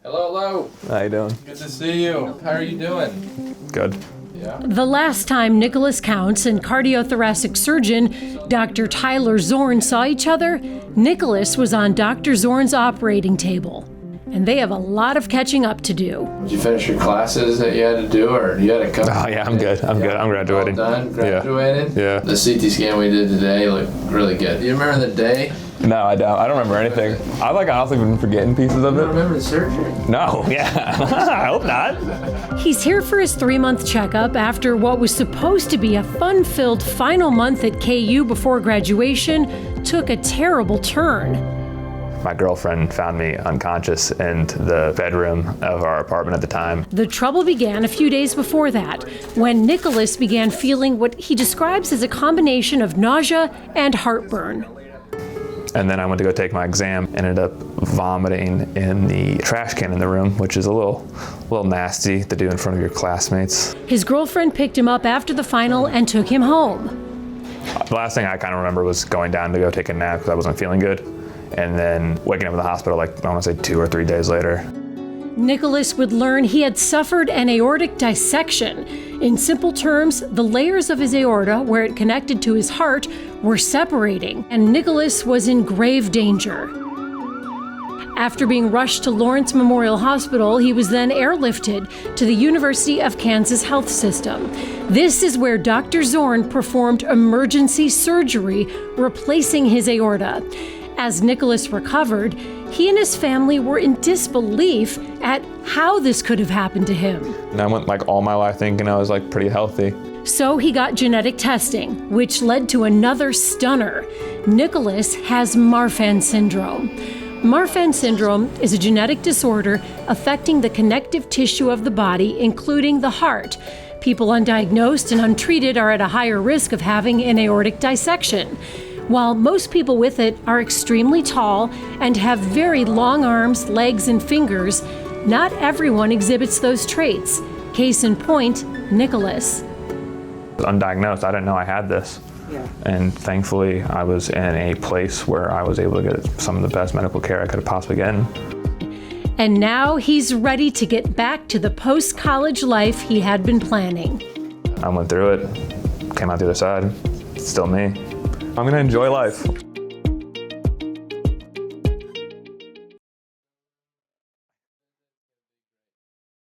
Hello, hello. How you doing? Good to see you. How are you doing? Good. Yeah. The last time Nicholas Counts and cardiothoracic surgeon Dr. Tyler Zorn saw each other, Nicholas was on Dr. Zorn's operating table. And they have a lot of catching up to do. Did you finish your classes that you had to do, or you had a couple? Oh yeah, I'm good. I'm good. I'm graduating. All done? Graduated? Yeah. The CT scan we did today looked really good. Do you remember the day? No, I don't. I don't remember anything. I honestly been forgetting pieces of You it. don't remember the surgery? No. Yeah. I hope not. He's here for his 3-month checkup after what was supposed to be a fun-filled final month at KU before graduation took a terrible turn. My girlfriend found me unconscious in the bedroom of our apartment at the time. The trouble began a few days before that, when Nicholas began feeling what he describes as a combination of nausea and heartburn. And then I went to go take my exam, ended up vomiting in the trash can in the room, which is a little nasty to do in front of your classmates. His girlfriend picked him up after the final and took him home. The last thing I kind of remember was going down to go take a nap because I wasn't feeling good. And then waking up in the hospital, I want to say 2 or 3 days later. Nicholas would learn he had suffered an aortic dissection. In simple terms, the layers of his aorta, where it connected to his heart, were separating, and Nicholas was in grave danger. After being rushed to Lawrence Memorial Hospital, he was then airlifted to the University of Kansas Health System. This is where Dr. Zorn performed emergency surgery, replacing his aorta. As Nicholas recovered, he and his family were in disbelief at how this could have happened to him. And I went all my life thinking I was pretty healthy. So he got genetic testing, which led to another stunner. Nicholas has Marfan Syndrome. Marfan Syndrome is a genetic disorder affecting the connective tissue of the body, including the heart. People undiagnosed and untreated are at a higher risk of having an aortic dissection. While most people with it are extremely tall and have very long arms, legs, and fingers, not everyone exhibits those traits. Case in point, Nicholas. Undiagnosed, I didn't know I had this. Yeah. And thankfully, I was in a place where I was able to get some of the best medical care I could have possibly gotten. And now he's ready to get back to the post-college life he had been planning. I went through it, came out the other side, it's still me. I'm gonna enjoy life.